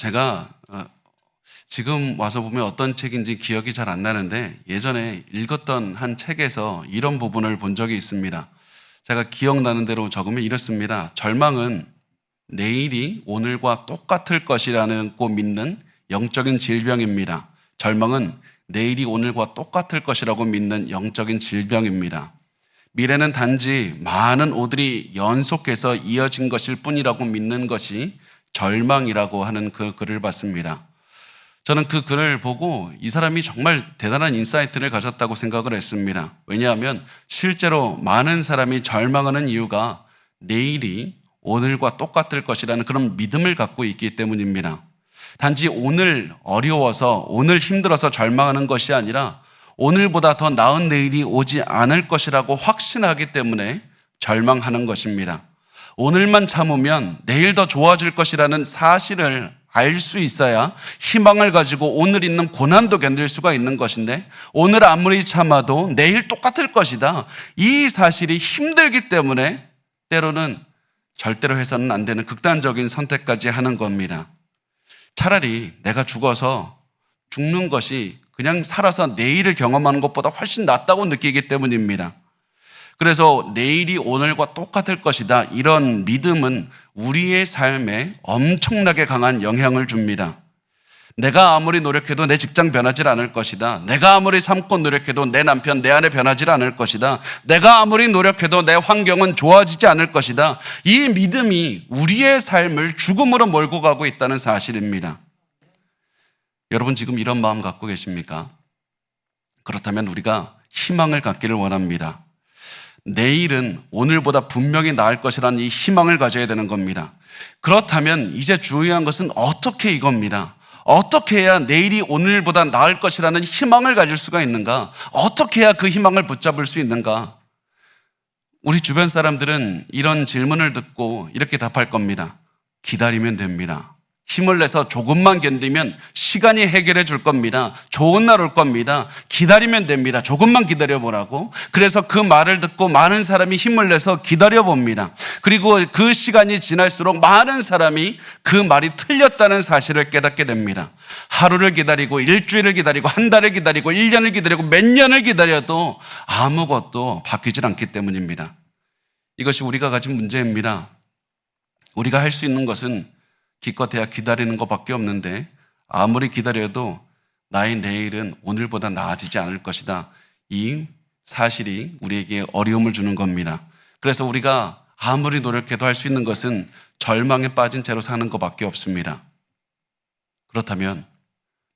제가 지금 와서 보면 어떤 책인지 기억이 잘 안 나는데 예전에 읽었던 한 책에서 이런 부분을 본 적이 있습니다. 제가 기억나는 대로 적으면 이렇습니다. 절망은 내일이 오늘과 똑같을 것이라고 믿는 영적인 질병입니다. 절망은 내일이 오늘과 똑같을 것이라고 믿는 영적인 질병입니다. 미래는 단지 많은 오들이 연속해서 이어진 것일 뿐이라고 믿는 것이 절망이라고 하는 그 글을 봤습니다. 저는 그 글을 보고 이 사람이 정말 대단한 인사이트를 가졌다고 생각을 했습니다. 왜냐하면 실제로 많은 사람이 절망하는 이유가 내일이 오늘과 똑같을 것이라는 그런 믿음을 갖고 있기 때문입니다. 단지 오늘 어려워서 오늘 힘들어서 절망하는 것이 아니라 오늘보다 더 나은 내일이 오지 않을 것이라고 확신하기 때문에 절망하는 것입니다. 오늘만 참으면 내일 더 좋아질 것이라는 사실을 알 수 있어야 희망을 가지고 오늘 있는 고난도 견딜 수가 있는 것인데 오늘 아무리 참아도 내일 똑같을 것이다. 이 사실이 힘들기 때문에 때로는 절대로 해서는 안 되는 극단적인 선택까지 하는 겁니다. 차라리 내가 죽어서 죽는 것이 그냥 살아서 내일을 경험하는 것보다 훨씬 낫다고 느끼기 때문입니다. 그래서 내일이 오늘과 똑같을 것이다. 이런 믿음은 우리의 삶에 엄청나게 강한 영향을 줍니다. 내가 아무리 노력해도 내 직장 변하지 않을 것이다. 내가 아무리 참고 노력해도 내 남편, 내 아내 변하지 않을 것이다. 내가 아무리 노력해도 내 환경은 좋아지지 않을 것이다. 이 믿음이 우리의 삶을 죽음으로 몰고 가고 있다는 사실입니다. 여러분 지금 이런 마음 갖고 계십니까? 그렇다면 우리가 희망을 갖기를 원합니다. 내일은 오늘보다 분명히 나을 것이라는 이 희망을 가져야 되는 겁니다. 그렇다면 이제 중요한 것은 어떻게 이겁니다. 어떻게 해야 내일이 오늘보다 나을 것이라는 희망을 가질 수가 있는가? 어떻게 해야 그 희망을 붙잡을 수 있는가? 우리 주변 사람들은 이런 질문을 듣고 이렇게 답할 겁니다. 기다리면 됩니다. 힘을 내서 조금만 견디면 시간이 해결해 줄 겁니다. 좋은 날 올 겁니다. 기다리면 됩니다. 조금만 기다려보라고. 그래서 그 말을 듣고 많은 사람이 힘을 내서 기다려봅니다. 그리고 그 시간이 지날수록 많은 사람이 그 말이 틀렸다는 사실을 깨닫게 됩니다. 하루를 기다리고 일주일을 기다리고 한 달을 기다리고 1년을 기다리고 몇 년을 기다려도 아무것도 바뀌질 않기 때문입니다. 이것이 우리가 가진 문제입니다. 우리가 할 수 있는 것은 기껏해야 기다리는 것밖에 없는데 아무리 기다려도 나의 내일은 오늘보다 나아지지 않을 것이다. 이 사실이 우리에게 어려움을 주는 겁니다. 그래서 우리가 아무리 노력해도 할 수 있는 것은 절망에 빠진 채로 사는 것밖에 없습니다. 그렇다면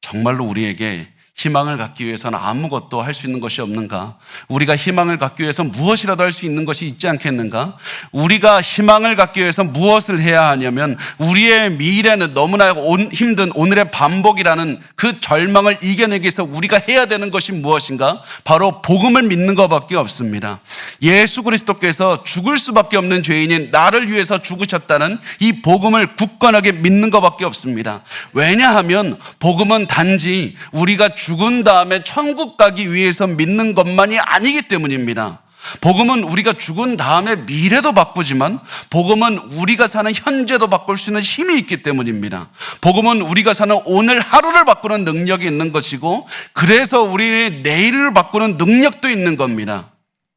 정말로 우리에게 희망을 갖기 위해서는 아무것도 할 수 있는 것이 없는가? 우리가 희망을 갖기 위해서 무엇이라도 할 수 있는 것이 있지 않겠는가? 우리가 희망을 갖기 위해서 무엇을 해야 하냐면 우리의 미래는 너무나 힘든 오늘의 반복이라는 그 절망을 이겨내기 위해서 우리가 해야 되는 것이 무엇인가? 바로 복음을 믿는 것밖에 없습니다. 예수 그리스도께서 죽을 수밖에 없는 죄인인 나를 위해서 죽으셨다는 이 복음을 굳건하게 믿는 것밖에 없습니다. 왜냐하면 복음은 단지 우리가 죽은 다음에 천국 가기 위해서 믿는 것만이 아니기 때문입니다. 복음은 우리가 죽은 다음에 미래도 바꾸지만 복음은 우리가 사는 현재도 바꿀 수 있는 힘이 있기 때문입니다. 복음은 우리가 사는 오늘 하루를 바꾸는 능력이 있는 것이고 그래서 우리의 내일을 바꾸는 능력도 있는 겁니다.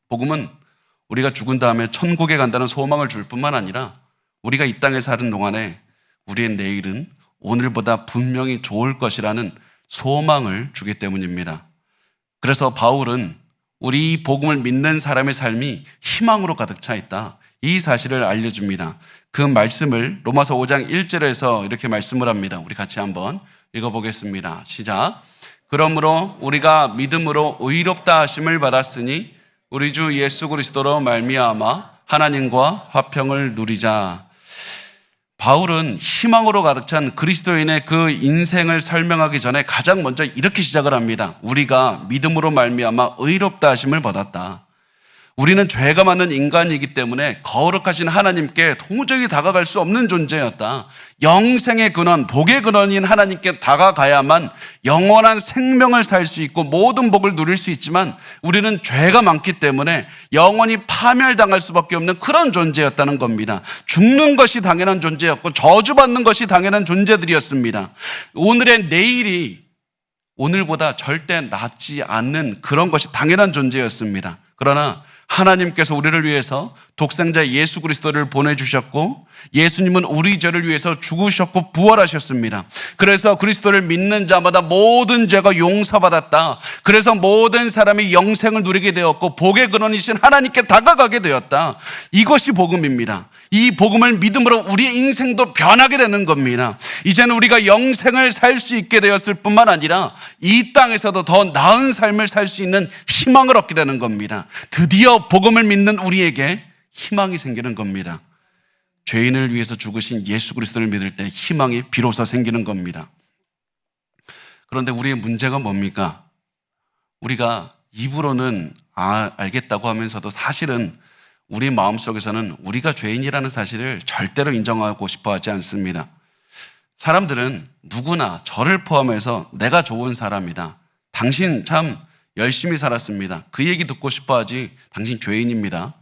복음은 우리가 죽은 다음에 천국에 간다는 소망을 줄 뿐만 아니라 우리가 이 땅에 사는 동안에 우리의 내일은 오늘보다 분명히 좋을 것이라는 소망을 주기 때문입니다. 그래서 바울은 우리 복음을 믿는 사람의 삶이 희망으로 가득 차 있다. 이 사실을 알려줍니다. 그 말씀을 로마서 5장 1절에서 이렇게 말씀을 합니다. 우리 같이 한번 읽어보겠습니다. 시작. 그러므로 우리가 믿음으로 의롭다 하심을 받았으니 우리 주 예수 그리스도로 말미암아 하나님과 화평을 누리자. 바울은 희망으로 가득 찬 그리스도인의 그 인생을 설명하기 전에 가장 먼저 이렇게 시작을 합니다. 우리가 믿음으로 말미암아 의롭다 하심을 받았다. 우리는 죄가 많은 인간이기 때문에 거룩하신 하나님께 도저히 다가갈 수 없는 존재였다. 영생의 근원, 복의 근원인 하나님께 다가가야만 영원한 생명을 살 수 있고 모든 복을 누릴 수 있지만 우리는 죄가 많기 때문에 영원히 파멸당할 수밖에 없는 그런 존재였다는 겁니다. 죽는 것이 당연한 존재였고 저주받는 것이 당연한 존재들이었습니다. 오늘의 내일이 오늘보다 절대 낫지 않는 그런 것이 당연한 존재였습니다. 그러나 하나님께서 우리를 위해서 독생자 예수 그리스도를 보내주셨고 예수님은 우리 죄를 위해서 죽으셨고 부활하셨습니다. 그래서 그리스도를 믿는 자마다 모든 죄가 용서받았다. 그래서 모든 사람이 영생을 누리게 되었고 복의 근원이신 하나님께 다가가게 되었다. 이것이 복음입니다. 이 복음을 믿음으로 우리의 인생도 변하게 되는 겁니다. 이제는 우리가 영생을 살 수 있게 되었을 뿐만 아니라 이 땅에서도 더 나은 삶을 살 수 있는 희망을 얻게 되는 겁니다. 드디어 복음을 믿는 우리에게 희망이 생기는 겁니다. 죄인을 위해서 죽으신 예수 그리스도를 믿을 때 희망이 비로소 생기는 겁니다. 그런데 우리의 문제가 뭡니까? 우리가 입으로는 알겠다고 하면서도 사실은 우리 마음속에서는 우리가 죄인이라는 사실을 절대로 인정하고 싶어 하지 않습니다. 사람들은 누구나 저를 포함해서 내가 좋은 사람이다. 당신 참 열심히 살았습니다. 그 얘기 듣고 싶어 하지 당신 죄인입니다.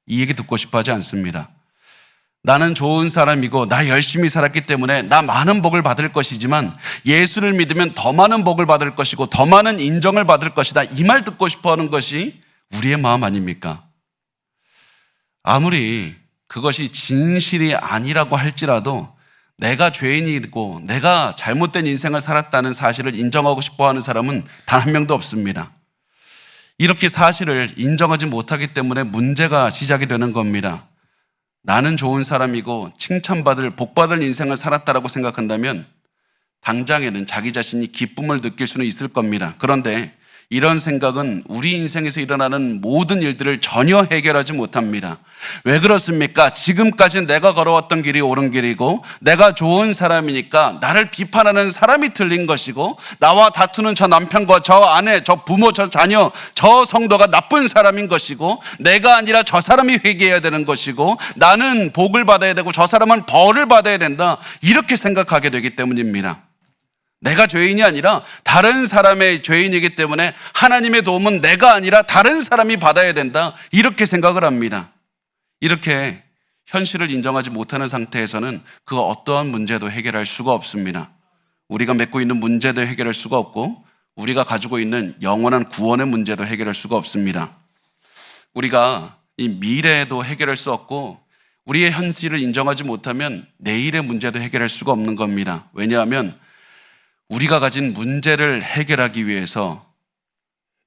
이 얘기 듣고 싶어 하지 않습니다. 나는 좋은 사람이고 나 열심히 살았기 때문에 나 많은 복을 받을 것이지만 예수를 믿으면 더 많은 복을 받을 것이고 더 많은 인정을 받을 것이다. 이 말 듣고 싶어 하는 것이 우리의 마음 아닙니까? 아무리 그것이 진실이 아니라고 할지라도 내가 죄인이고 내가 잘못된 인생을 살았다는 사실을 인정하고 싶어 하는 사람은 단 한 명도 없습니다. 이렇게 사실을 인정하지 못하기 때문에 문제가 시작이 되는 겁니다. 나는 좋은 사람이고 칭찬받을 복받을 인생을 살았다라고 생각한다면 당장에는 자기 자신이 기쁨을 느낄 수는 있을 겁니다. 그런데 이런 생각은 우리 인생에서 일어나는 모든 일들을 전혀 해결하지 못합니다. 왜 그렇습니까? 지금까지 내가 걸어왔던 길이 옳은 길이고 내가 좋은 사람이니까 나를 비판하는 사람이 틀린 것이고 나와 다투는 저 남편과 저 아내, 저 부모, 저 자녀, 저 성도가 나쁜 사람인 것이고 내가 아니라 저 사람이 회개해야 되는 것이고 나는 복을 받아야 되고 저 사람은 벌을 받아야 된다. 이렇게 생각하게 되기 때문입니다. 내가 죄인이 아니라 다른 사람의 죄인이기 때문에 하나님의 도움은 내가 아니라 다른 사람이 받아야 된다. 이렇게 생각을 합니다. 이렇게 현실을 인정하지 못하는 상태에서는 그 어떠한 문제도 해결할 수가 없습니다. 우리가 맺고 있는 문제도 해결할 수가 없고 우리가 가지고 있는 영원한 구원의 문제도 해결할 수가 없습니다. 우리가 이 미래에도 해결할 수 없고 우리의 현실을 인정하지 못하면 내일의 문제도 해결할 수가 없는 겁니다. 왜냐하면 우리가 가진 문제를 해결하기 위해서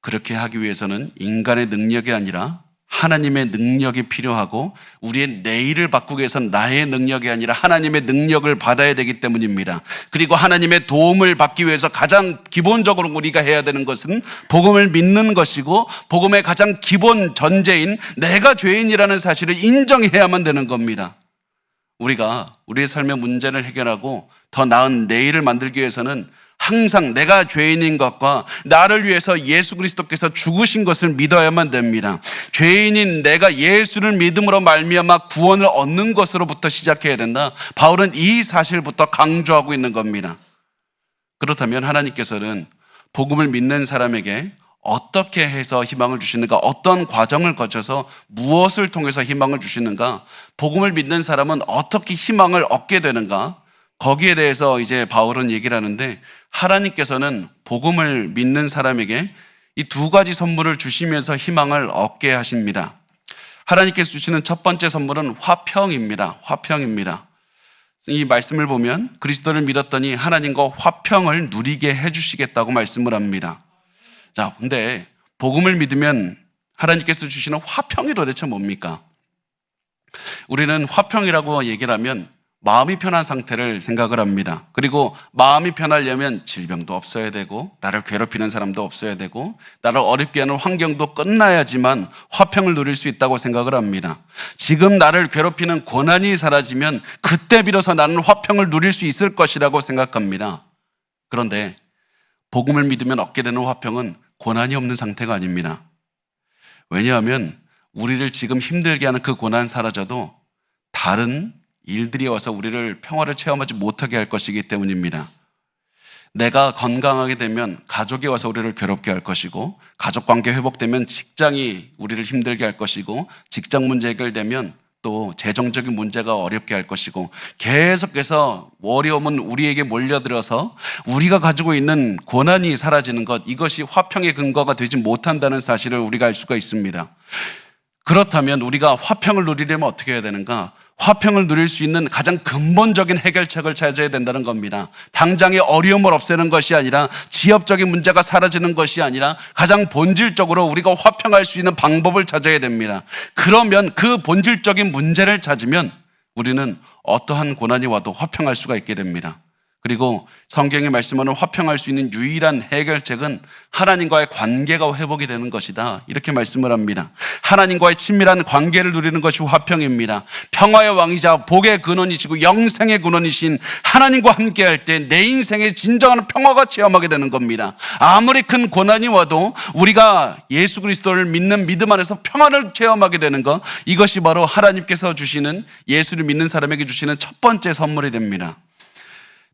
그렇게 하기 위해서는 인간의 능력이 아니라 하나님의 능력이 필요하고 우리의 내일을 바꾸기 위해서는 나의 능력이 아니라 하나님의 능력을 받아야 되기 때문입니다. 그리고 하나님의 도움을 받기 위해서 가장 기본적으로 우리가 해야 되는 것은 복음을 믿는 것이고 복음의 가장 기본 전제인 내가 죄인이라는 사실을 인정해야만 되는 겁니다. 우리가 우리의 삶의 문제를 해결하고 더 나은 내일을 만들기 위해서는 항상 내가 죄인인 것과 나를 위해서 예수 그리스도께서 죽으신 것을 믿어야만 됩니다. 죄인인 내가 예수를 믿음으로 말미암아 구원을 얻는 것으로부터 시작해야 된다. 바울은 이 사실부터 강조하고 있는 겁니다. 그렇다면 하나님께서는 복음을 믿는 사람에게 어떻게 해서 희망을 주시는가? 어떤 과정을 거쳐서 무엇을 통해서 희망을 주시는가? 복음을 믿는 사람은 어떻게 희망을 얻게 되는가? 거기에 대해서 이제 바울은 얘기를 하는데 하나님께서는 복음을 믿는 사람에게 이 두 가지 선물을 주시면서 희망을 얻게 하십니다. 하나님께서 주시는 첫 번째 선물은 화평입니다. 화평입니다. 이 말씀을 보면 그리스도를 믿었더니 하나님과 화평을 누리게 해주시겠다고 말씀을 합니다. 자, 근데 복음을 믿으면 하나님께서 주시는 화평이 도대체 뭡니까? 우리는 화평이라고 얘기를 하면 마음이 편한 상태를 생각을 합니다. 그리고 마음이 편하려면 질병도 없어야 되고 나를 괴롭히는 사람도 없어야 되고 나를 어렵게 하는 환경도 끝나야지만 화평을 누릴 수 있다고 생각을 합니다. 지금 나를 괴롭히는 고난이 사라지면 그때 비로소 나는 화평을 누릴 수 있을 것이라고 생각합니다. 그런데 복음을 믿으면 얻게 되는 화평은 고난이 없는 상태가 아닙니다. 왜냐하면 우리를 지금 힘들게 하는 그 고난 사라져도 다른 일들이 와서 우리를 평화를 체험하지 못하게 할 것이기 때문입니다. 내가 건강하게 되면 가족이 와서 우리를 괴롭게 할 것이고, 가족관계 회복되면 직장이 우리를 힘들게 할 것이고, 직장 문제 해결되면 또 재정적인 문제가 어렵게 할 것이고, 계속해서 어려움은 우리에게 몰려들어서 우리가 가지고 있는 고난이 사라지는 것, 이것이 화평의 근거가 되지 못한다는 사실을 우리가 알 수가 있습니다. 그렇다면 우리가 화평을 누리려면 어떻게 해야 되는가? 화평을 누릴 수 있는 가장 근본적인 해결책을 찾아야 된다는 겁니다. 당장의 어려움을 없애는 것이 아니라, 지엽적인 문제가 사라지는 것이 아니라, 가장 본질적으로 우리가 화평할 수 있는 방법을 찾아야 됩니다. 그러면 그 본질적인 문제를 찾으면 우리는 어떠한 고난이 와도 화평할 수가 있게 됩니다. 그리고 성경이 말씀하는 화평할 수 있는 유일한 해결책은 하나님과의 관계가 회복이 되는 것이다, 이렇게 말씀을 합니다. 하나님과의 친밀한 관계를 누리는 것이 화평입니다. 평화의 왕이자 복의 근원이시고 영생의 근원이신 하나님과 함께할 때 내 인생에 진정한 평화가 체험하게 되는 겁니다. 아무리 큰 고난이 와도 우리가 예수 그리스도를 믿는 믿음 안에서 평화를 체험하게 되는 것, 이것이 바로 하나님께서 주시는, 예수를 믿는 사람에게 주시는 첫 번째 선물이 됩니다.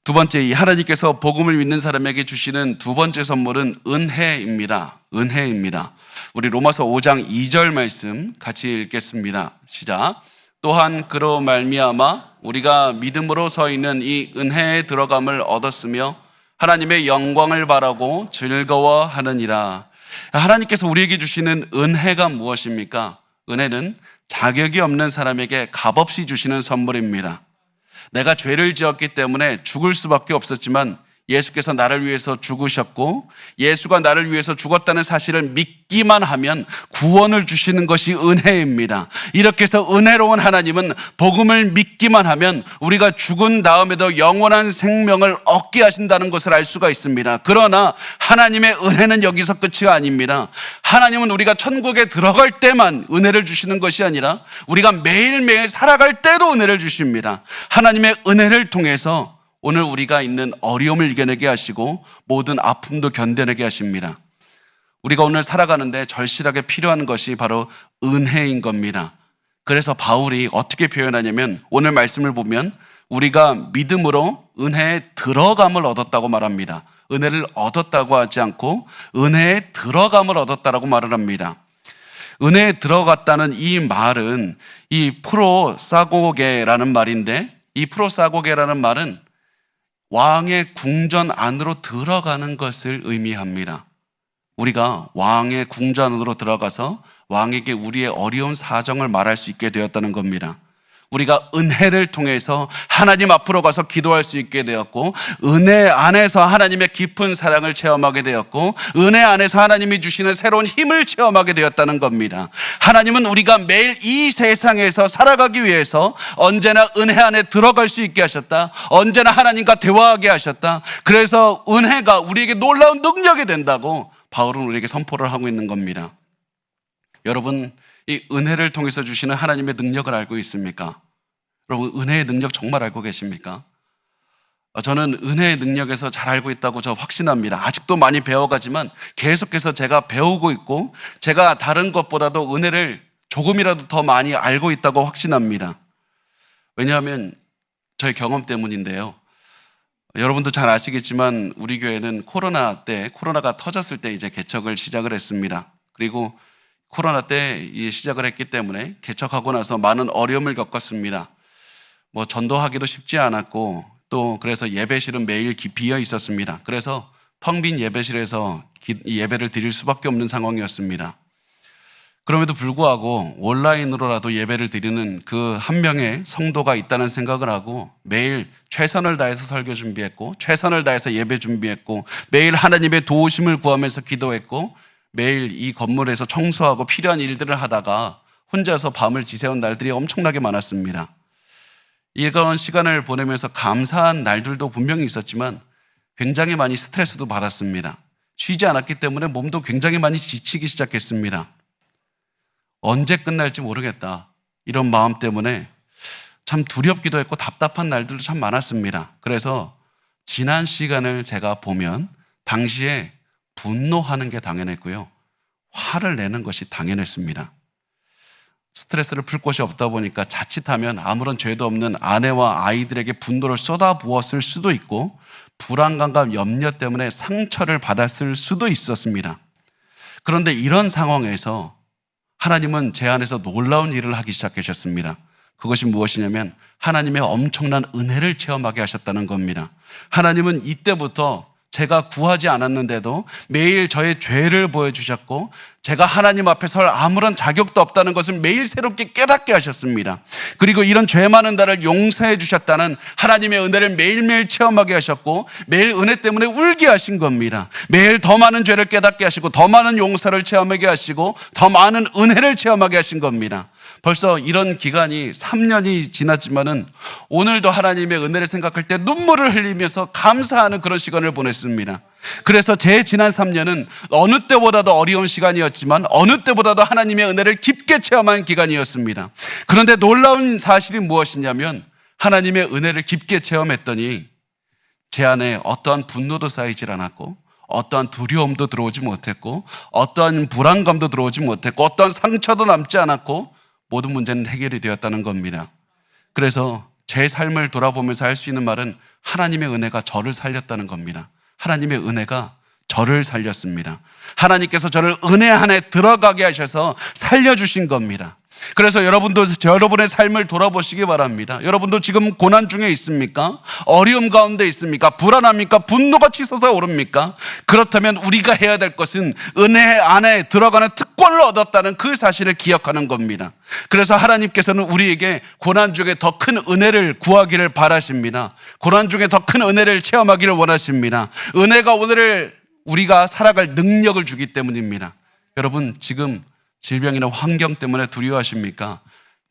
두 번째, 이 하나님께서 복음을 믿는 사람에게 주시는 두 번째 선물은 은혜입니다. 은혜입니다. 우리 로마서 5장 2절 말씀 같이 읽겠습니다. 시작. 또한 그로 말미암아 우리가 믿음으로 서 있는 이 은혜에 들어감을 얻었으며 하나님의 영광을 바라고 즐거워하느니라. 하나님께서 우리에게 주시는 은혜가 무엇입니까? 은혜는 자격이 없는 사람에게 값없이 주시는 선물입니다. 내가 죄를 지었기 때문에 죽을 수밖에 없었지만 예수께서 나를 위해서 죽으셨고, 예수가 나를 위해서 죽었다는 사실을 믿기만 하면 구원을 주시는 것이 은혜입니다. 이렇게 해서 은혜로운 하나님은 복음을 믿기만 하면 우리가 죽은 다음에도 영원한 생명을 얻게 하신다는 것을 알 수가 있습니다. 그러나 하나님의 은혜는 여기서 끝이 아닙니다. 하나님은 우리가 천국에 들어갈 때만 은혜를 주시는 것이 아니라 우리가 매일매일 살아갈 때도 은혜를 주십니다. 하나님의 은혜를 통해서 오늘 우리가 있는 어려움을 이겨내게 하시고 모든 아픔도 견뎌내게 하십니다. 우리가 오늘 살아가는데 절실하게 필요한 것이 바로 은혜인 겁니다. 그래서 바울이 어떻게 표현하냐면, 오늘 말씀을 보면 우리가 믿음으로 은혜에 들어감을 얻었다고 말합니다. 은혜를 얻었다고 하지 않고 은혜에 들어감을 얻었다라고 말을 합니다. 은혜에 들어갔다는 이 말은 이 프로사고게라는 말인데, 이 프로사고게라는 말은 왕의 궁전 안으로 들어가는 것을 의미합니다. 우리가 왕의 궁전 안으로 들어가서 왕에게 우리의 어려운 사정을 말할 수 있게 되었다는 겁니다. 우리가 은혜를 통해서 하나님 앞으로 가서 기도할 수 있게 되었고, 은혜 안에서 하나님의 깊은 사랑을 체험하게 되었고, 은혜 안에서 하나님이 주시는 새로운 힘을 체험하게 되었다는 겁니다. 하나님은 우리가 매일 이 세상에서 살아가기 위해서 언제나 은혜 안에 들어갈 수 있게 하셨다. 언제나 하나님과 대화하게 하셨다. 그래서 은혜가 우리에게 놀라운 능력이 된다고 바울은 우리에게 선포를 하고 있는 겁니다. 여러분, 이 은혜를 통해서 주시는 하나님의 능력을 알고 있습니까? 여러분, 은혜의 능력 정말 알고 계십니까? 저는 은혜의 능력에서 잘 알고 있다고 저 확신합니다. 아직도 많이 배워가지만 계속해서 제가 배우고 있고, 제가 다른 것보다도 은혜를 조금이라도 더 많이 알고 있다고 확신합니다. 왜냐하면 저의 경험 때문인데요. 여러분도 잘 아시겠지만 우리 교회는 코로나가 터졌을 때 이제 개척을 시작을 했습니다. 그리고 코로나 때 시작을 했기 때문에 개척하고 나서 많은 어려움을 겪었습니다. 전도하기도 쉽지 않았고, 또 그래서 예배실은 매일 비어 있었습니다. 그래서 텅 빈 예배실에서 예배를 드릴 수밖에 없는 상황이었습니다. 그럼에도 불구하고 온라인으로라도 예배를 드리는 그 한 명의 성도가 있다는 생각을 하고 매일 최선을 다해서 설교 준비했고, 최선을 다해서 예배 준비했고, 매일 하나님의 도우심을 구하면서 기도했고, 매일 이 건물에서 청소하고 필요한 일들을 하다가 혼자서 밤을 지새운 날들이 엄청나게 많았습니다. 이런 시간을 보내면서 감사한 날들도 분명히 있었지만 굉장히 많이 스트레스도 받았습니다. 쉬지 않았기 때문에 몸도 굉장히 많이 지치기 시작했습니다. 언제 끝날지 모르겠다, 이런 마음 때문에 참 두렵기도 했고 답답한 날들도 참 많았습니다. 그래서 지난 시간을 제가 보면 당시에 분노하는 게 당연했고요, 화를 내는 것이 당연했습니다. 스트레스를 풀 곳이 없다 보니까 자칫하면 아무런 죄도 없는 아내와 아이들에게 분노를 쏟아부었을 수도 있고 불안감과 염려 때문에 상처를 받았을 수도 있었습니다. 그런데 이런 상황에서 하나님은 제 안에서 놀라운 일을 하기 시작하셨습니다. 그것이 무엇이냐면 하나님의 엄청난 은혜를 체험하게 하셨다는 겁니다. 하나님은 이때부터 제가 구하지 않았는데도 매일 저의 죄를 보여주셨고 제가 하나님 앞에 설 아무런 자격도 없다는 것을 매일 새롭게 깨닫게 하셨습니다. 그리고 이런 죄 많은 나를 용서해 주셨다는 하나님의 은혜를 매일매일 체험하게 하셨고 매일 은혜 때문에 울게 하신 겁니다. 매일 더 많은 죄를 깨닫게 하시고 더 많은 용서를 체험하게 하시고 더 많은 은혜를 체험하게 하신 겁니다. 벌써 이런 기간이 3년이 지났지만은 오늘도 하나님의 은혜를 생각할 때 눈물을 흘리면서 감사하는 그런 시간을 보냈습니다. 그래서 제 지난 3년은 어느 때보다도 어려운 시간이었지만 어느 때보다도 하나님의 은혜를 깊게 체험한 기간이었습니다. 그런데 놀라운 사실이 무엇이냐면 하나님의 은혜를 깊게 체험했더니 제 안에 어떠한 분노도 쌓이질 않았고 어떠한 두려움도 들어오지 못했고 어떠한 불안감도 들어오지 못했고 어떠한 상처도 남지 않았고 모든 문제는 해결이 되었다는 겁니다. 그래서 제 삶을 돌아보면서 할 수 있는 말은 하나님의 은혜가 저를 살렸다는 겁니다. 하나님의 은혜가 저를 살렸습니다. 하나님께서 저를 은혜 안에 들어가게 하셔서 살려주신 겁니다. 그래서 여러분도 여러분의 삶을 돌아보시기 바랍니다. 여러분도 지금 고난 중에 있습니까? 어려움 가운데 있습니까? 불안합니까? 분노가 치솟아 오릅니까? 그렇다면 우리가 해야 될 것은 은혜 안에 들어가는 특권을 얻었다는 그 사실을 기억하는 겁니다. 그래서 하나님께서는 우리에게 고난 중에 더 큰 은혜를 구하기를 바라십니다. 고난 중에 더 큰 은혜를 체험하기를 원하십니다. 은혜가 오늘을 우리가 살아갈 능력을 주기 때문입니다. 여러분 지금 질병이나 환경 때문에 두려워하십니까?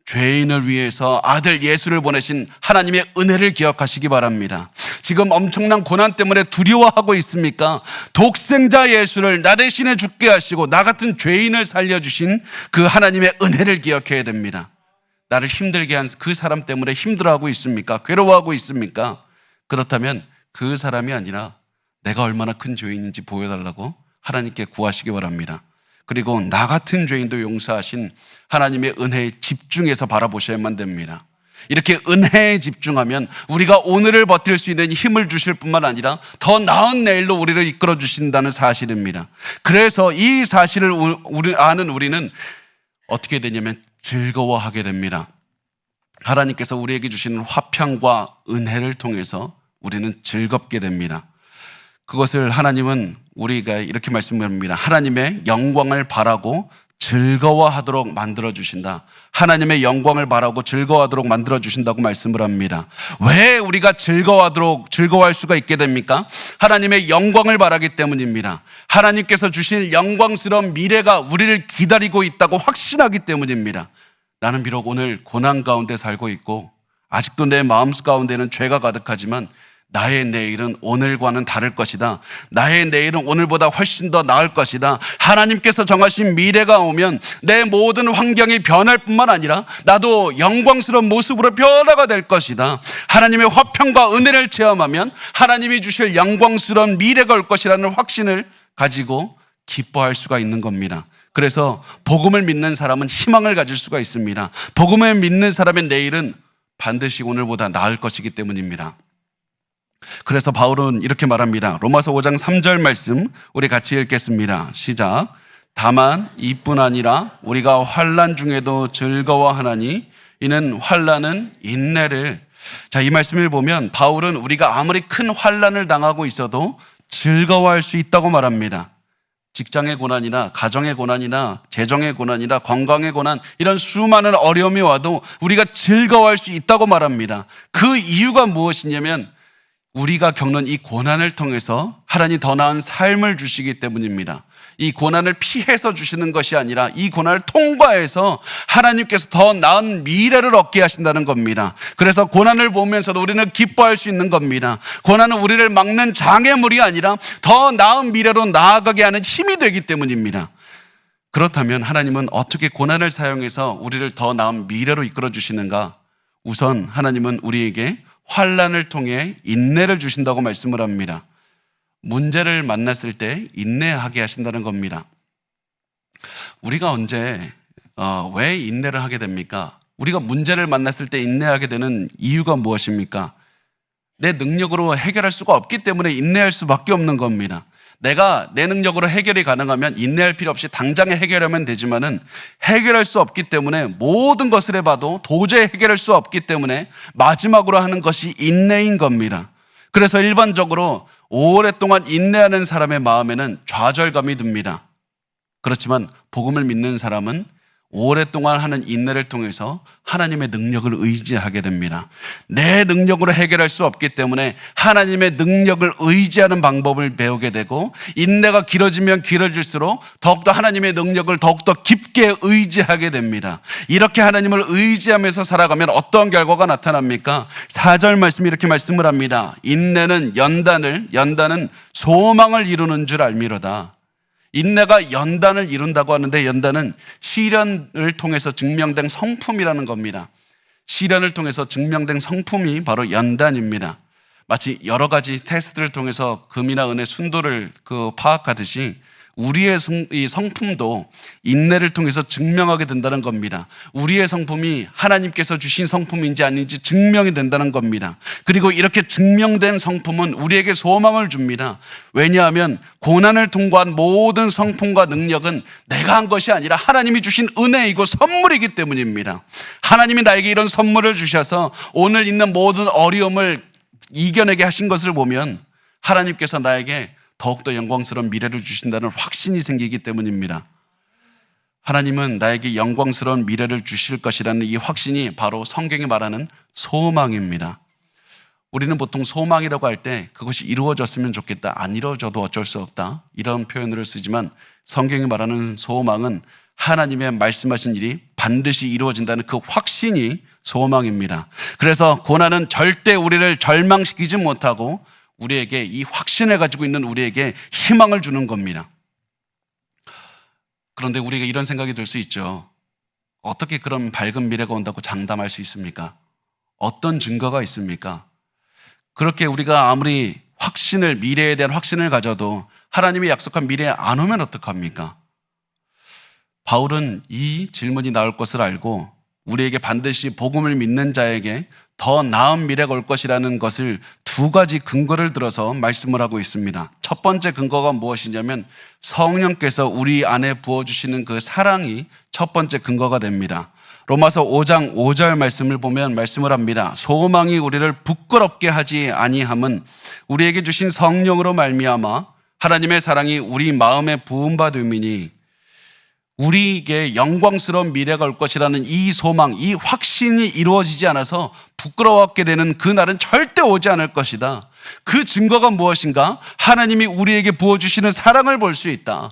죄인을 위해서 아들 예수를 보내신 하나님의 은혜를 기억하시기 바랍니다. 지금 엄청난 고난 때문에 두려워하고 있습니까? 독생자 예수를 나 대신에 죽게 하시고 나 같은 죄인을 살려주신 그 하나님의 은혜를 기억해야 됩니다. 나를 힘들게 한 그 사람 때문에 힘들어하고 있습니까? 괴로워하고 있습니까? 그렇다면 그 사람이 아니라 내가 얼마나 큰 죄인인지 보여달라고 하나님께 구하시기 바랍니다. 그리고 나 같은 죄인도 용서하신 하나님의 은혜에 집중해서 바라보셔야만 됩니다. 이렇게 은혜에 집중하면 우리가 오늘을 버틸 수 있는 힘을 주실 뿐만 아니라 더 나은 내일로 우리를 이끌어 주신다는 사실입니다. 그래서 이 사실을 아는 우리는 어떻게 되냐면 즐거워하게 됩니다. 하나님께서 우리에게 주시는 화평과 은혜를 통해서 우리는 즐겁게 됩니다. 그것을 하나님은 우리가 이렇게 말씀합니다. 하나님의 영광을 바라고 즐거워하도록 만들어주신다. 하나님의 영광을 바라고 즐거워하도록 만들어주신다고 말씀을 합니다. 왜 우리가 즐거워할 수가 있게 됩니까? 하나님의 영광을 바라기 때문입니다. 하나님께서 주신 영광스러운 미래가 우리를 기다리고 있다고 확신하기 때문입니다. 나는 비록 오늘 고난 가운데 살고 있고 아직도 내 마음 가운데는 죄가 가득하지만 나의 내일은 오늘과는 다를 것이다. 나의 내일은 오늘보다 훨씬 더 나을 것이다. 하나님께서 정하신 미래가 오면 내 모든 환경이 변할 뿐만 아니라 나도 영광스러운 모습으로 변화가 될 것이다. 하나님의 화평과 은혜를 체험하면 하나님이 주실 영광스러운 미래가 올 것이라는 확신을 가지고 기뻐할 수가 있는 겁니다. 그래서 복음을 믿는 사람은 희망을 가질 수가 있습니다. 복음을 믿는 사람의 내일은 반드시 오늘보다 나을 것이기 때문입니다. 그래서 바울은 이렇게 말합니다. 로마서 5장 3절 말씀 우리 같이 읽겠습니다. 시작. 다만 이뿐 아니라 우리가 환난 중에도 즐거워하나니 이는 환난은 인내를. 자, 이 말씀을 보면 바울은 우리가 아무리 큰 환난을 당하고 있어도 즐거워할 수 있다고 말합니다. 직장의 고난이나 가정의 고난이나 재정의 고난이나 건강의 고난 이런 수많은 어려움이 와도 우리가 즐거워할 수 있다고 말합니다. 그 이유가 무엇이냐면 우리가 겪는 이 고난을 통해서 하나님 더 나은 삶을 주시기 때문입니다. 이 고난을 피해서 주시는 것이 아니라 이 고난을 통과해서 하나님께서 더 나은 미래를 얻게 하신다는 겁니다. 그래서 고난을 보면서도 우리는 기뻐할 수 있는 겁니다. 고난은 우리를 막는 장애물이 아니라 더 나은 미래로 나아가게 하는 힘이 되기 때문입니다. 그렇다면 하나님은 어떻게 고난을 사용해서 우리를 더 나은 미래로 이끌어 주시는가? 우선 하나님은 우리에게 환난을 통해 인내를 주신다고 말씀을 합니다. 문제를 만났을 때 인내하게 하신다는 겁니다. 우리가 언제 왜 인내를 하게 됩니까? 우리가 문제를 만났을 때 인내하게 되는 이유가 무엇입니까? 내 능력으로 해결할 수가 없기 때문에 인내할 수밖에 없는 겁니다. 내가 내 능력으로 해결이 가능하면 인내할 필요 없이 당장에 해결하면 되지만은 해결할 수 없기 때문에 모든 것을 해봐도 도저히 해결할 수 없기 때문에 마지막으로 하는 것이 인내인 겁니다. 그래서 일반적으로 오랫동안 인내하는 사람의 마음에는 좌절감이 듭니다. 그렇지만 복음을 믿는 사람은 오랫동안 하는 인내를 통해서 하나님의 능력을 의지하게 됩니다. 내 능력으로 해결할 수 없기 때문에 하나님의 능력을 의지하는 방법을 배우게 되고, 인내가 길어지면 길어질수록 더욱더 하나님의 능력을 더욱더 깊게 의지하게 됩니다. 이렇게 하나님을 의지하면서 살아가면 어떤 결과가 나타납니까? 4절 말씀이 이렇게 말씀을 합니다. 인내는 연단은 소망을 이루는 줄 알미로다. 인내가 연단을 이룬다고 하는데, 연단은 시련을 통해서 증명된 성품이라는 겁니다. 시련을 통해서 증명된 성품이 바로 연단입니다. 마치 여러 가지 테스트를 통해서 금이나 은의 순도를 파악하듯이 우리의 이 성품도 인내를 통해서 증명하게 된다는 겁니다. 우리의 성품이 하나님께서 주신 성품인지 아닌지 증명이 된다는 겁니다. 그리고 이렇게 증명된 성품은 우리에게 소망을 줍니다. 왜냐하면 고난을 통과한 모든 성품과 능력은 내가 한 것이 아니라 하나님이 주신 은혜이고 선물이기 때문입니다. 하나님이 나에게 이런 선물을 주셔서 오늘 있는 모든 어려움을 이겨내게 하신 것을 보면 하나님께서 나에게 더욱더 영광스러운 미래를 주신다는 확신이 생기기 때문입니다. 하나님은 나에게 영광스러운 미래를 주실 것이라는 이 확신이 바로 성경이 말하는 소망입니다. 우리는 보통 소망이라고 할 때 그것이 이루어졌으면 좋겠다, 안 이루어져도 어쩔 수 없다, 이런 표현을 쓰지만 성경이 말하는 소망은 하나님의 말씀하신 일이 반드시 이루어진다는 그 확신이 소망입니다. 그래서 고난은 절대 우리를 절망시키지 못하고 우리에게 이 확신을 가지고 있는 우리에게 희망을 주는 겁니다. 그런데 우리가 이런 생각이 들 수 있죠. 어떻게 그런 밝은 미래가 온다고 장담할 수 있습니까? 어떤 증거가 있습니까? 그렇게 우리가 아무리 미래에 대한 확신을 가져도 하나님이 약속한 미래에 안 오면 어떡합니까? 바울은 이 질문이 나올 것을 알고 우리에게 반드시 복음을 믿는 자에게 더 나은 미래가 올 것이라는 것을 두 가지 근거를 들어서 말씀을 하고 있습니다. 첫 번째 근거가 무엇이냐면 성령께서 우리 안에 부어주시는 그 사랑이 첫 번째 근거가 됩니다. 로마서 5장 5절 말씀을 보면 말씀을 합니다. 소망이 우리를 부끄럽게 하지 아니함은 우리에게 주신 성령으로 말미암아 하나님의 사랑이 우리 마음에 부음받음이니, 우리에게 영광스러운 미래가 올 것이라는 이 소망, 이 확신이 이루어지지 않아서 부끄러워하게 되는 그날은 절대 오지 않을 것이다. 그 증거가 무엇인가? 하나님이 우리에게 부어주시는 사랑을 볼 수 있다.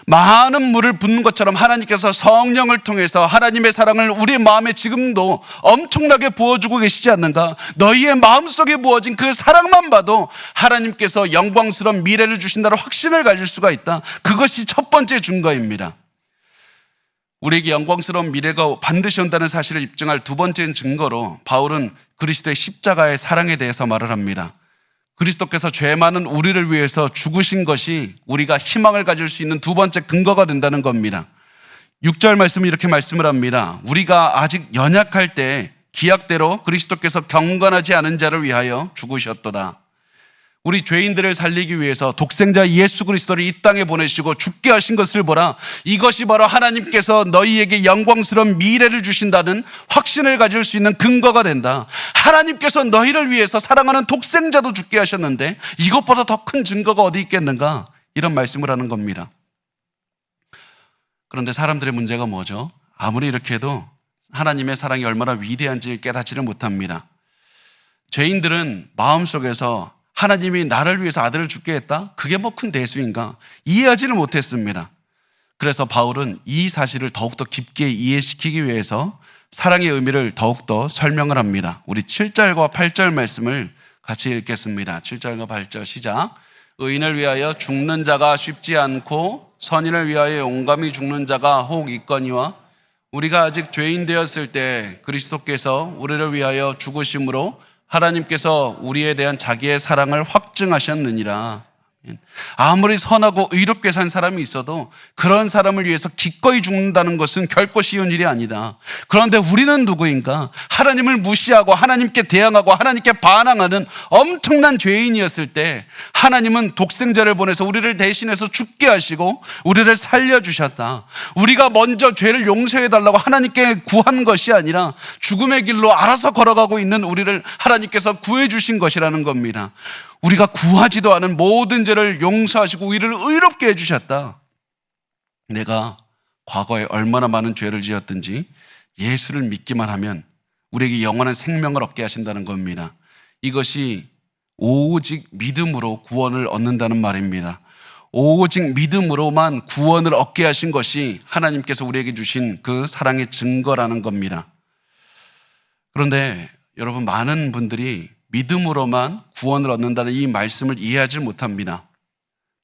많은 물을 붓는 것처럼 하나님께서 성령을 통해서 하나님의 사랑을 우리 마음에 지금도 엄청나게 부어주고 계시지 않는가? 너희의 마음속에 부어진 그 사랑만 봐도 하나님께서 영광스러운 미래를 주신다는 확신을 가질 수가 있다. 그것이 첫 번째 증거입니다. 우리에게 영광스러운 미래가 반드시 온다는 사실을 입증할 두 번째 증거로 바울은 그리스도의 십자가의 사랑에 대해서 말을 합니다. 그리스도께서 죄 많은 우리를 위해서 죽으신 것이 우리가 희망을 가질 수 있는 두 번째 근거가 된다는 겁니다. 6절 말씀은 이렇게 말씀을 합니다. 우리가 아직 연약할 때 기약대로 그리스도께서 경건하지 않은 자를 위하여 죽으셨도다. 우리 죄인들을 살리기 위해서 독생자 예수 그리스도를 이 땅에 보내시고 죽게 하신 것을 보라. 이것이 바로 하나님께서 너희에게 영광스러운 미래를 주신다는 확신을 가질 수 있는 근거가 된다. 하나님께서 너희를 위해서 사랑하는 독생자도 죽게 하셨는데 이것보다 더 큰 증거가 어디 있겠는가? 이런 말씀을 하는 겁니다. 그런데 사람들의 문제가 뭐죠? 아무리 이렇게 해도 하나님의 사랑이 얼마나 위대한지 깨닫지를 못합니다. 죄인들은 마음속에서 하나님이 나를 위해서 아들을 죽게 했다? 그게 뭐 큰 대수인가? 이해하지를 못했습니다. 그래서 바울은 이 사실을 더욱더 깊게 이해시키기 위해서 사랑의 의미를 더욱더 설명을 합니다. 우리 7절과 8절 말씀을 같이 읽겠습니다. 7절과 8절 시작. 의인을 위하여 죽는 자가 쉽지 않고 선인을 위하여 용감히 죽는 자가 혹 있거니와 우리가 아직 죄인 되었을 때 그리스도께서 우리를 위하여 죽으심으로 하나님께서 우리에 대한 자기의 사랑을 확증하셨느니라. 아무리 선하고 의롭게 산 사람이 있어도 그런 사람을 위해서 기꺼이 죽는다는 것은 결코 쉬운 일이 아니다. 그런데 우리는 누구인가? 하나님을 무시하고 하나님께 대항하고 하나님께 반항하는 엄청난 죄인이었을 때 하나님은 독생자를 보내서 우리를 대신해서 죽게 하시고 우리를 살려주셨다. 우리가 먼저 죄를 용서해달라고 하나님께 구한 것이 아니라 죽음의 길로 알아서 걸어가고 있는 우리를 하나님께서 구해주신 것이라는 겁니다. 우리가 구하지도 않은 모든 죄를 용서하시고 우리를 의롭게 해주셨다. 내가 과거에 얼마나 많은 죄를 지었든지 예수를 믿기만 하면 우리에게 영원한 생명을 얻게 하신다는 겁니다. 이것이 오직 믿음으로 구원을 얻는다는 말입니다. 오직 믿음으로만 구원을 얻게 하신 것이 하나님께서 우리에게 주신 그 사랑의 증거라는 겁니다. 그런데 여러분, 많은 분들이 믿음으로만 구원을 얻는다는 이 말씀을 이해하지 못합니다.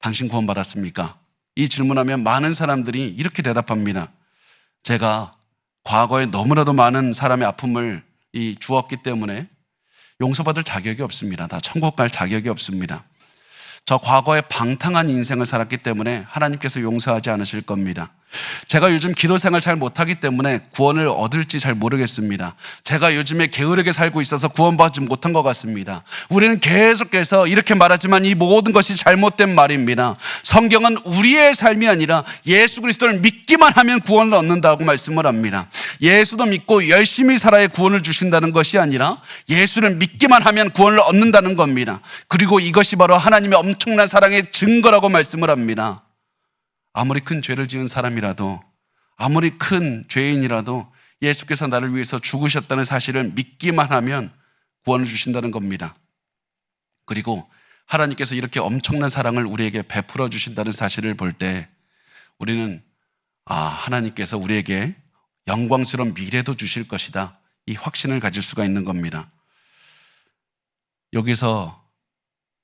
당신 구원 받았습니까? 이 질문하면 많은 사람들이 이렇게 대답합니다. 제가 과거에 너무나도 많은 사람의 아픔을 주었기 때문에 용서받을 자격이 없습니다. 다 천국 갈 자격이 없습니다. 저 과거에 방탕한 인생을 살았기 때문에 하나님께서 용서하지 않으실 겁니다. 제가 요즘 기도 생활 잘 못하기 때문에 구원을 얻을지 잘 모르겠습니다. 제가 요즘에 게으르게 살고 있어서 구원받지 못한 것 같습니다. 우리는 계속해서 이렇게 말하지만 이 모든 것이 잘못된 말입니다. 성경은 우리의 삶이 아니라 예수 그리스도를 믿기만 하면 구원을 얻는다고 말씀을 합니다. 예수도 믿고 열심히 살아야 구원을 주신다는 것이 아니라 예수를 믿기만 하면 구원을 얻는다는 겁니다. 그리고 이것이 바로 하나님의 엄청난 사랑의 증거라고 말씀을 합니다. 아무리 큰 죄를 지은 사람이라도, 아무리 큰 죄인이라도 예수께서 나를 위해서 죽으셨다는 사실을 믿기만 하면 구원을 주신다는 겁니다. 그리고 하나님께서 이렇게 엄청난 사랑을 우리에게 베풀어 주신다는 사실을 볼 때 우리는 하나님께서 우리에게 영광스러운 미래도 주실 것이다, 이 확신을 가질 수가 있는 겁니다. 여기서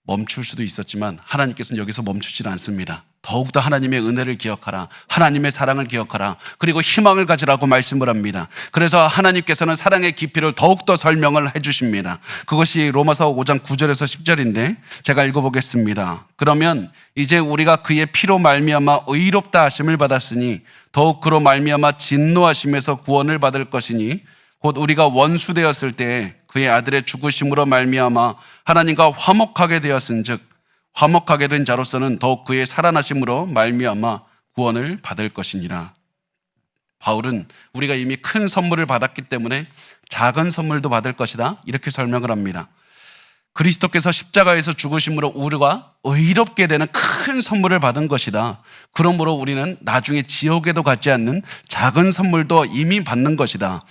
멈출 수도 있었지만 하나님께서는 여기서 멈추질 않습니다. 더욱더 하나님의 은혜를 기억하라, 하나님의 사랑을 기억하라, 그리고 희망을 가지라고 말씀을 합니다. 그래서 하나님께서는 사랑의 깊이를 더욱더 설명을 해주십니다. 그것이 로마서 5장 9절에서 10절인데 제가 읽어보겠습니다. 그러면 이제 우리가 그의 피로 말미암아 의롭다 하심을 받았으니 더욱 그로 말미암아 진노하심에서 구원을 받을 것이니 곧 우리가 원수 되었을 때 그의 아들의 죽으심으로 말미암아 하나님과 화목하게 되었은즉 화목하게 된 자로서는 더욱 그의 살아나심으로 말미암아 구원을 받을 것이니라. 바울은 우리가 이미 큰 선물을 받았기 때문에 작은 선물도 받을 것이다, 이렇게 설명을 합니다. 그리스도께서 십자가에서 죽으심으로 우리가 의롭게 되는 큰 선물을 받은 것이다. 그러므로 우리는 나중에 지옥에도 가지 않는 작은 선물도 이미 받는 것이다.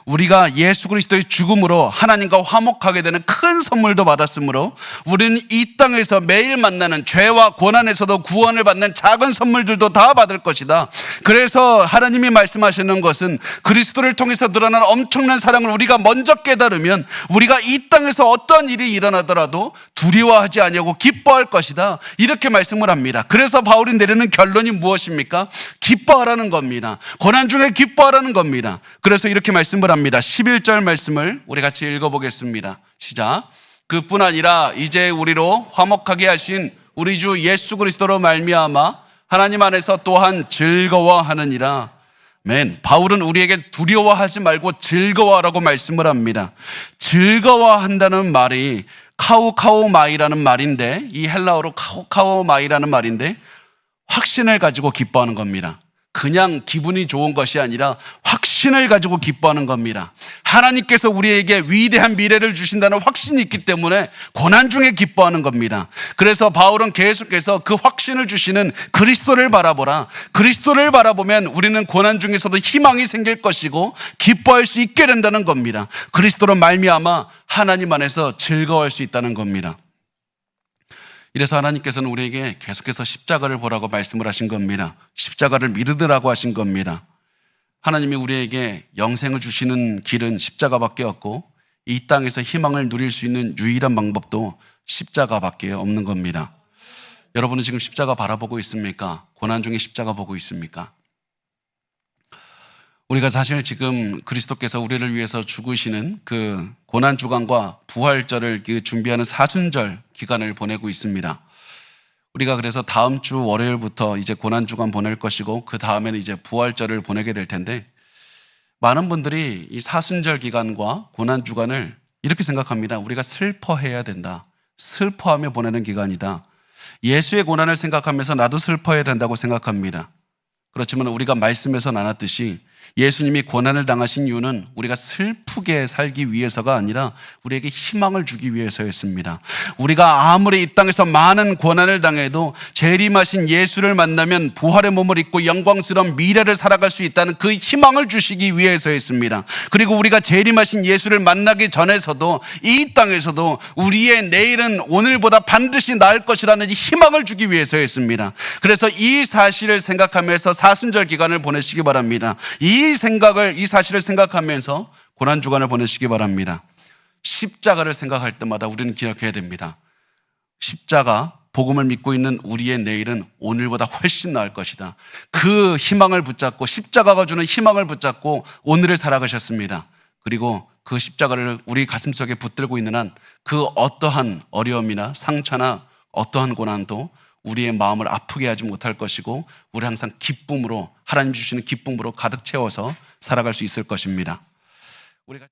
우리가 예수 그리스도의 죽음으로 하나님과 화목하게 되는 큰 선물도 받았으므로 우리는 이 땅에서 매일 만나는 죄와 고난에서도 구원을 받는 작은 선물들도 다 받을 것이다. 그래서 하나님이 말씀하시는 것은 그리스도를 통해서 드러난 엄청난 사랑을 우리가 먼저 깨달으면 우리가 이 땅에서 어떤 일이 일어나더라도 두려워하지 아니하고 기뻐할 것이다, 이렇게 말씀을 합니다. 그래서 바울이 내리는 결론이 무엇입니까? 기뻐하라는 겁니다. 고난 중에 기뻐하라는 겁니다. 그래서 이렇게 말씀을 합니다. 11절 말씀을 우리 같이 읽어보겠습니다. 시작. 그뿐 아니라 이제 우리로 화목하게 하신 우리 주 예수 그리스도로 말미암아 하나님 안에서 또한 즐거워하느니라. 아멘. 바울은 우리에게 두려워하지 말고 즐거워하라고 말씀을 합니다. 즐거워한다는 말이 카우카우마이라는 말인데, 이 헬라어로 카우카우마이라는 말인데 확신을 가지고 기뻐하는 겁니다. 그냥 기분이 좋은 것이 아니라 확신을 가지고 기뻐하는 겁니다. 하나님께서 우리에게 위대한 미래를 주신다는 확신이 있기 때문에 고난 중에 기뻐하는 겁니다. 그래서 바울은 계속해서 그 확신을 주시는 그리스도를 바라보라. 그리스도를 바라보면 우리는 고난 중에서도 희망이 생길 것이고 기뻐할 수 있게 된다는 겁니다. 그리스도로 말미암아 하나님 안에서 즐거워할 수 있다는 겁니다. 이래서 하나님께서는 우리에게 계속해서 십자가를 보라고 말씀을 하신 겁니다. 십자가를 믿으라고 하신 겁니다. 하나님이 우리에게 영생을 주시는 길은 십자가밖에 없고 이 땅에서 희망을 누릴 수 있는 유일한 방법도 십자가밖에 없는 겁니다. 여러분은 지금 십자가 바라보고 있습니까? 고난 중에 십자가 보고 있습니까? 우리가 사실 지금 그리스도께서 우리를 위해서 죽으시는 그 고난주간과 부활절을 준비하는 사순절 기간을 보내고 있습니다. 우리가 그래서 다음 주 월요일부터 이제 고난주간 보낼 것이고 그 다음에는 이제 부활절을 보내게 될 텐데 많은 분들이 이 사순절 기간과 고난주간을 이렇게 생각합니다. 우리가 슬퍼해야 된다. 슬퍼하며 보내는 기간이다. 예수의 고난을 생각하면서 나도 슬퍼해야 된다고 생각합니다. 그렇지만 우리가 말씀에서 나눴듯이 예수님이 고난을 당하신 이유는 우리가 슬프게 살기 위해서가 아니라 우리에게 희망을 주기 위해서였습니다. 우리가 아무리 이 땅에서 많은 고난을 당해도 재림하신 예수를 만나면 부활의 몸을 입고 영광스러운 미래를 살아갈 수 있다는 그 희망을 주시기 위해서였습니다. 그리고 우리가 재림하신 예수를 만나기 전에서도 이 땅에서도 우리의 내일은 오늘보다 반드시 나을 것이라는 희망을 주기 위해서였습니다. 그래서 이 사실을 생각하면서 사순절 기간을 보내시기 바랍니다. 이 사실을 생각하면서 고난주간을 보내시기 바랍니다. 십자가를 생각할 때마다 우리는 기억해야 됩니다. 십자가, 복음을 믿고 있는 우리의 내일은 오늘보다 훨씬 나을 것이다. 그 희망을 붙잡고 십자가가 주는 희망을 붙잡고 오늘을 살아가셨습니다. 그리고 그 십자가를 우리 가슴속에 붙들고 있는 한 그 어떠한 어려움이나 상처나 어떠한 고난도 우리의 마음을 아프게 하지 못할 것이고 우리 항상 기쁨으로 하나님 주시는 기쁨으로 가득 채워서 살아갈 수 있을 것입니다. 우리가